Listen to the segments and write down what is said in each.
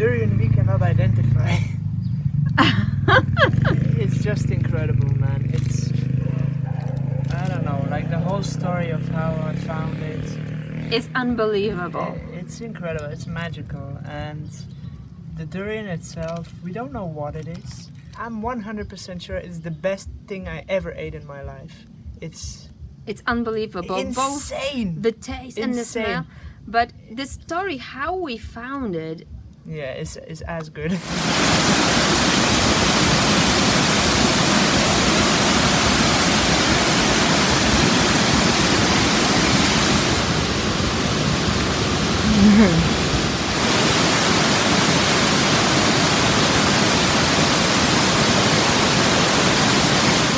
durian we cannot identify. It's just incredible, man. It's, I don't know, like the whole story of how I found it. It's unbelievable. It's incredible, it's magical. And the durian itself, we don't know what it is. I'm 100% sure it's the best thing I ever ate in my life. It's unbelievable. insane. Both the taste and the smell. But the story, how we found it. Yeah, it's as good.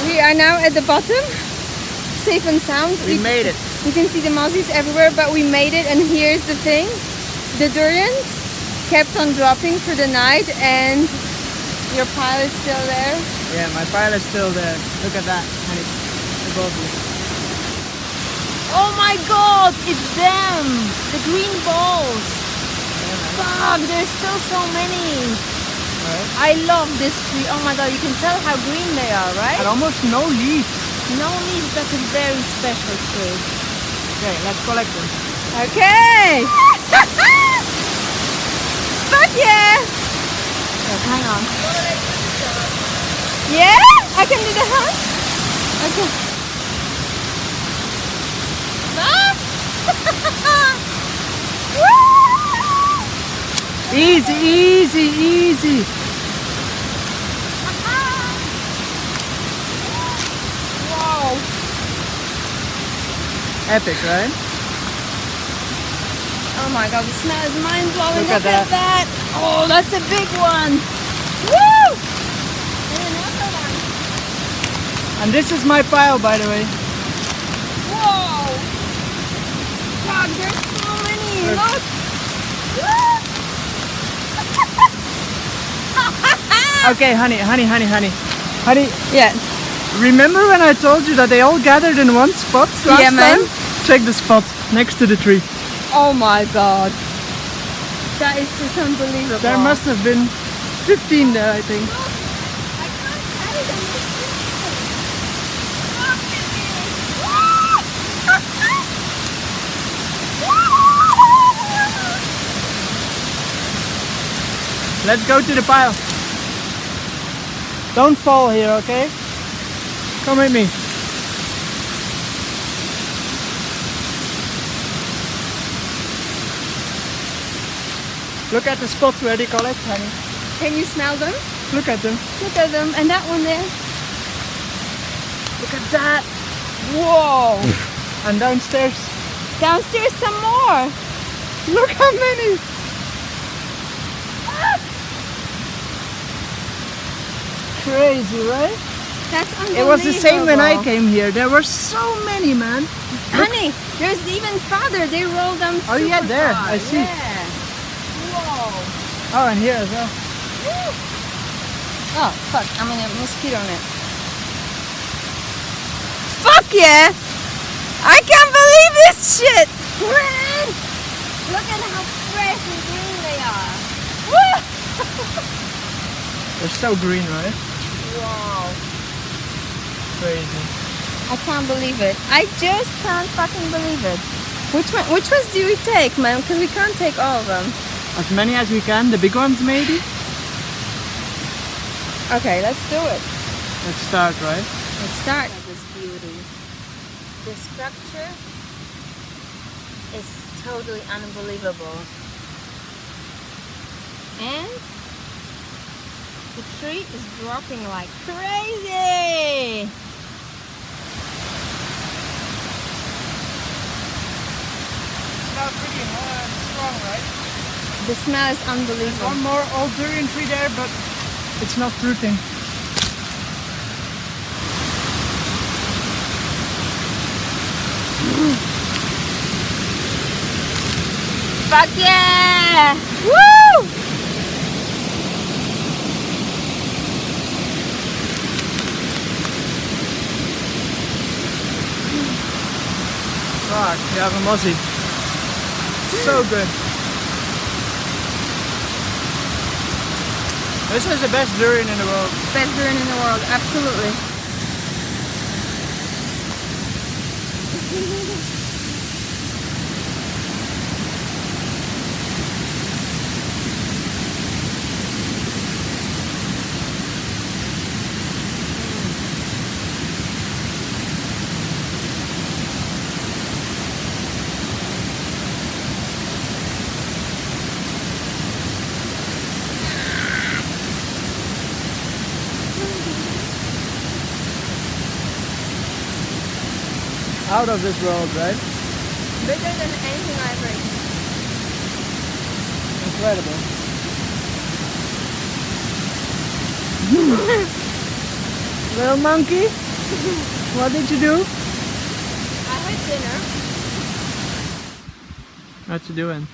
We are now at the bottom, safe and sound. We made it. You can see the mozzies everywhere, but we made it. And here's the thing, the durians kept on dropping through the night, and your pile is still there. Yeah, my pile is still there. Look at that, honey, above you. Oh my god, it's them! The green balls! Fuck, there's still so many! Right. I love this tree. Oh my god, you can tell how green they are, right? And almost no leaves. No leaves, that's a very special tree. Okay, let's collect them. Okay! Fuck yeah! Oh, hang on. Yeah? I can do the hunt? Okay. Easy, easy, easy. Wow. Epic, right? Oh my god, the smell is mind blowing. Look at that. Oh, that's a big one. Woo! And another one. And this is my pile, by the way. Whoa! God, there's so many. Look. Okay, honey. Yeah. Remember when I told you that they all gathered in one spot last Yeah, man. time? Check the spot next to the tree. Oh my god. That is just unbelievable. There must have been 15 there, I think. I can't carry them. Let's go to the pile. Don't fall here, okay? Come with me. Look at the spot where they collect, honey. Can you smell them? Look at them. Look at them. And that one there. Look at that. Whoa. And downstairs. Downstairs some more. Look how many. Crazy, right? That's unbelievable. It was the same when I came here. There were so many, man. Honey, there's even farther. They roll them Oh yeah, super there. far. I see. Yeah. Whoa. Oh, and here as well. Oh, fuck. I'm in a mosquito net. Fuck yeah! I can't believe this shit! Man! Look at how fresh and green they are. Woo! They're so green, right? Wow. Crazy. I can't believe it. I just can't fucking believe it. Which ones do we take, man? Because we can't take all of them. As many as we can. The big ones, maybe? Okay, let's do it. Let's start, right? Let's start at this beauty. The structure is totally unbelievable. And the tree is dropping like crazy. Smells pretty strong, right? The smell is unbelievable. One more old durian tree there, but it's not fruiting. Fuck yeah! Woo! Fuck, you have a mozzie. So good. This is the best durian in the world. Best durian in the world, absolutely. Out of this world, right? Bigger than anything I've eaten. Incredible. Little monkey, what did you do? I had dinner. What you doing?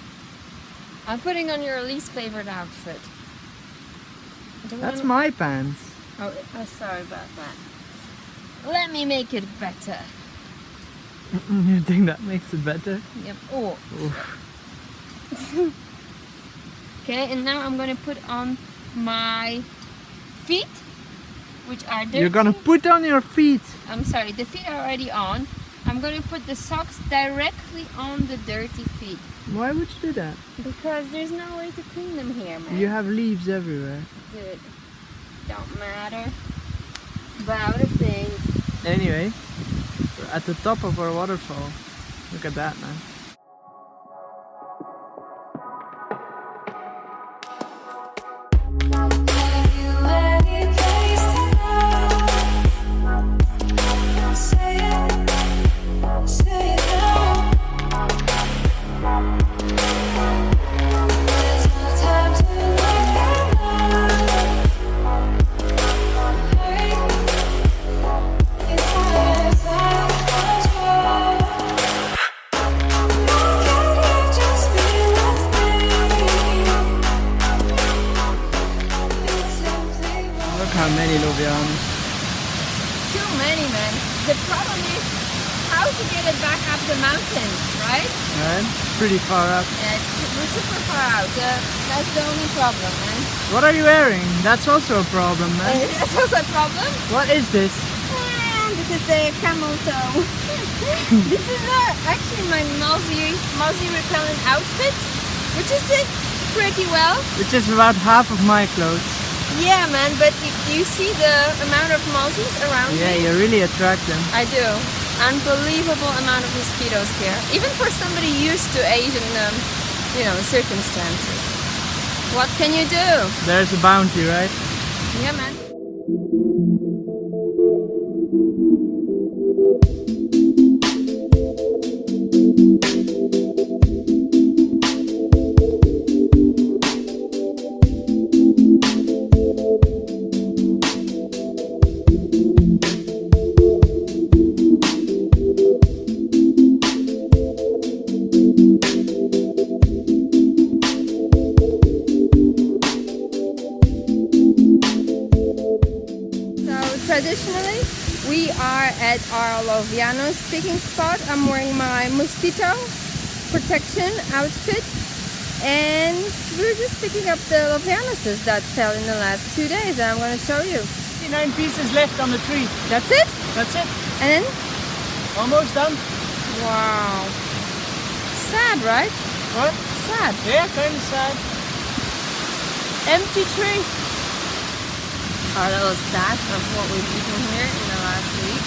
I'm putting on your least favorite outfit. That's my pants. Oh, sorry about that. Let me make it better. You think that makes it better? Yep. Oh. Okay, and now I'm gonna put on my feet, which are dirty. You're gonna put on your feet. I'm sorry, the feet are already on. I'm gonna put the socks directly on the dirty feet. Why would you do that? Because there's no way to clean them here, man. You have leaves everywhere. Good. Don't matter about a thing. Anyway, we're at the top of our waterfall. Look at that, man. How many lowianus? Too many, man. The problem is how to get it back up the mountain, right? Right? Pretty far up. Yeah, we're super far out. That's the only problem, man. What are you wearing? That's also a problem, man. That's also a problem. What is this? This is a camel toe. This is actually my mousy repellent outfit, which is did pretty well. Which is about half of my clothes. Yeah, man, but you see the amount of mozzies around Yeah, me? you really attract them. I do. Unbelievable amount of mosquitoes here. Even for somebody used to Asian, circumstances. What can you do? There's a bounty, right? Yeah, man. Traditionally, we are at our lowianus picking spot. I'm wearing my mosquito protection outfit, and we're just picking up the lowianuses that fell in the last 2 days, and I'm going to show you. 59 pieces left on the tree. That's it? That's it. And then? Almost done. Wow. Sad, right? What? Sad. Yeah, kind of sad. Empty tree. Our little stats of what we've eaten here in the last week.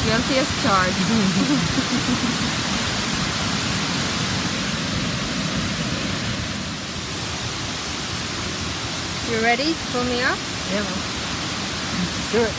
Guilty as charged. You ready to pull me up? Yeah, man. Let's do it.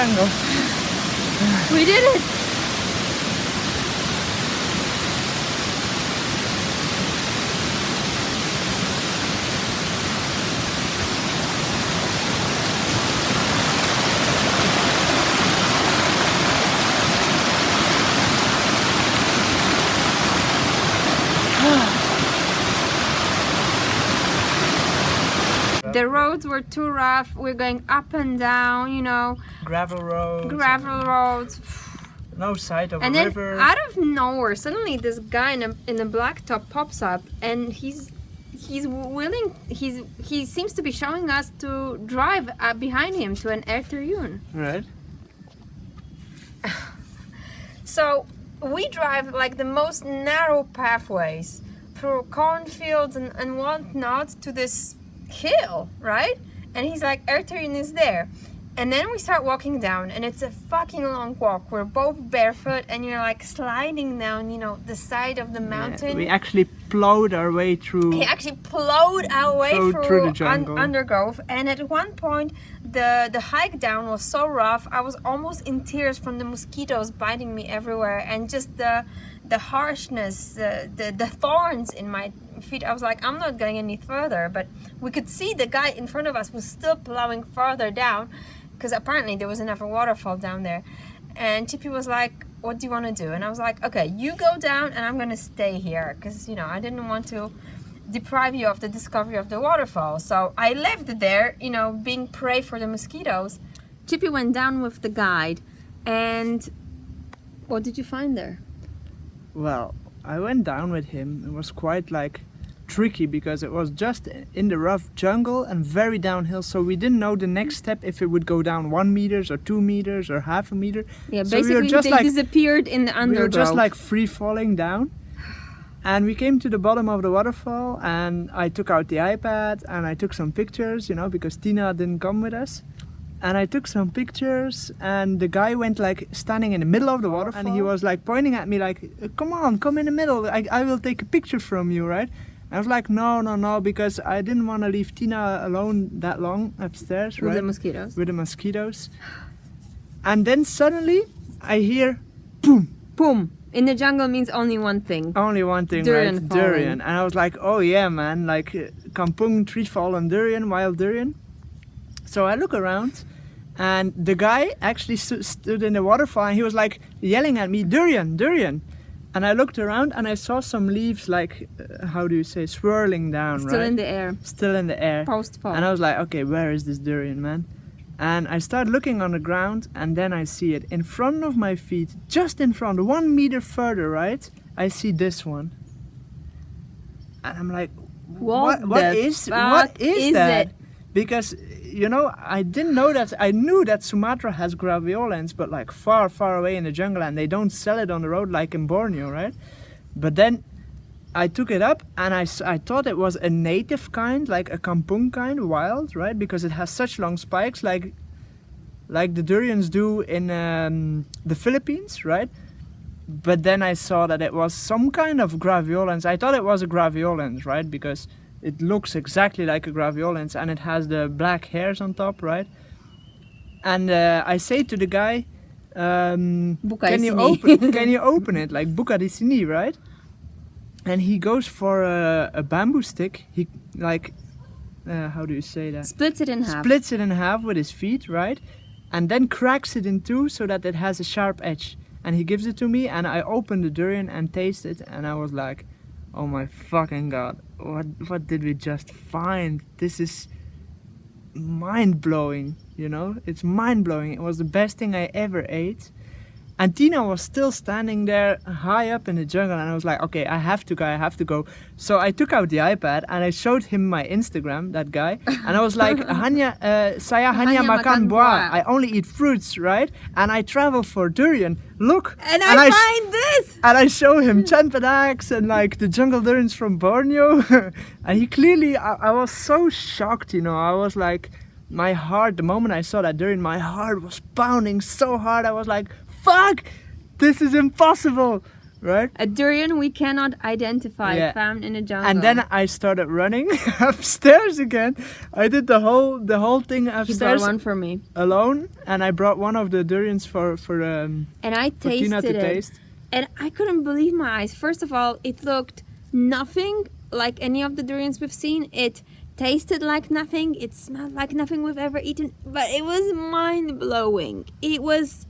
jungle. We did it! The roads were too rough. We're going up and down, you know. Gravel roads. No sight of and a then river. out of nowhere, suddenly this guy in a black top pops up, and he seems to be showing us to drive behind him to an air Durian. Right. So we drive like the most narrow pathways through cornfields and whatnot to this hill, right? And he's like, air Durian is there. And then we start walking down, and it's a fucking long walk. We're both barefoot, and you're like sliding down, you know, the side of the mountain. Yeah, we actually plowed our way through. He actually plowed our way through the jungle. undergrowth. And at one point, the hike down was so rough, I was almost in tears from the mosquitoes biting me everywhere, and just the harshness, the thorns in my feet. I was like, I'm not going any further. But we could see the guy in front of us was still plowing further down, because apparently there was another waterfall down there. And Chippy was like, what do you want to do? And I was like, okay, you go down and I'm going to stay here, because, you know, I didn't want to deprive you of the discovery of the waterfall. So I left there, you know, being prey for the mosquitoes. Chippy went down with the guide. And what did you find there? Well, I went down with him. It was quite like tricky, because it was just in the rough jungle and very downhill, so we didn't know the next step, if it would go down 1 meter or 2 meters or half a meter. Yeah, so basically they disappeared in the undergrowth. We were just like free falling down, and we came to the bottom of the waterfall, and I took out the iPad and I took some pictures, you know, because Tina didn't come with us. And I took some pictures, and the guy went like standing in the middle of the waterfall, and he was like pointing at me like, come on, come in the middle, I will take a picture from you, right? I was like, no, because I didn't want to leave Tina alone that long upstairs, right? With the mosquitoes. With the mosquitoes. And then suddenly I hear boom. Boom. In the jungle means only one thing. Only one thing, Durian right? falling. Durian. And I was like, oh yeah, man, like kampung, tree fallen durian, wild durian. So I look around, and the guy actually stood in the waterfall, and he was like yelling at me, durian, durian. And I looked around, and I saw some leaves like, how do you say, swirling down, Still right? in the air. Still in the air. Post-fall. And I was like, okay, where is this durian, man? And I start looking on the ground, and then I see it in front of my feet, just in front, 1 meter further, right? I see this one. And I'm like, what is that? It? Because, you know, I didn't know that. I knew that Sumatra has graviolens, but like far, far away in the jungle, and they don't sell it on the road like in Borneo, right? But then I took it up, and I thought it was a native kind, like a kampung kind, wild, right? Because it has such long spikes, like the durians do in the Philippines, right? But then I saw that it was some kind of graviolens. I thought it was a graviolens, right? Because it looks exactly like a graviolens, and it has the black hairs on top, right? And I say to the guy, can you open it, like buka di sini, right? And he goes for a bamboo stick. He like, how do you say that? Splits it in half. Splits it in half with his feet, right? And then cracks it in two so that it has a sharp edge. And he gives it to me, and I open the durian and taste it, and I was like, oh my fucking god, what did we just find? This is mind-blowing, you know? It's mind-blowing. It was the best thing I ever ate. And Tina was still standing there high up in the jungle, and I was like, okay, I have to go. So I took out the iPad and I showed him my Instagram, that guy, and I was like, saya hanya makan buah. I only eat fruits, right? And I travel for durian. Look. And I find this. And I show him chanpadaks and like the jungle durians from Borneo. And he clearly, I was so shocked, you know. I was like, my heart, the moment I saw that durian, my heart was pounding so hard. I was like, fuck, this is impossible, right? A durian we cannot identify, Yeah. found in a jungle. And then I started running upstairs again. I did the whole thing he brought upstairs one for me, alone, and I brought one of the durians for and I Tina tasted to it, taste. and I couldn't believe my eyes. First of all, it looked nothing like any of the durians we've seen. It tasted like nothing. It smelled like nothing we've ever eaten. But it was mind-blowing. It was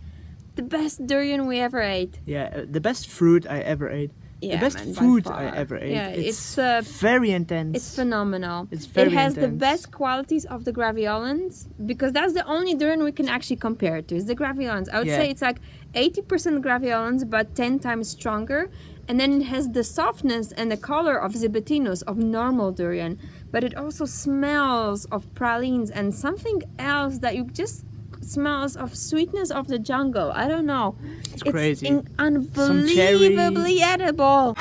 the best durian we ever ate. Yeah, the best fruit I ever ate. Yeah, the best man, by food far. I ever ate. Yeah, it's it's very intense. It's phenomenal. It's very It has the intense. best qualities of the graviolans, because that's the only durian we can actually compare it to, is the graviolans. I would Yeah. say it's like 80% graviolans, but 10 times stronger. And then it has the softness and the color of zibetinus, of normal durian. But it also smells of pralines and something else that you just smells of sweetness of the jungle. I don't know. It's crazy. Unbelievably edible.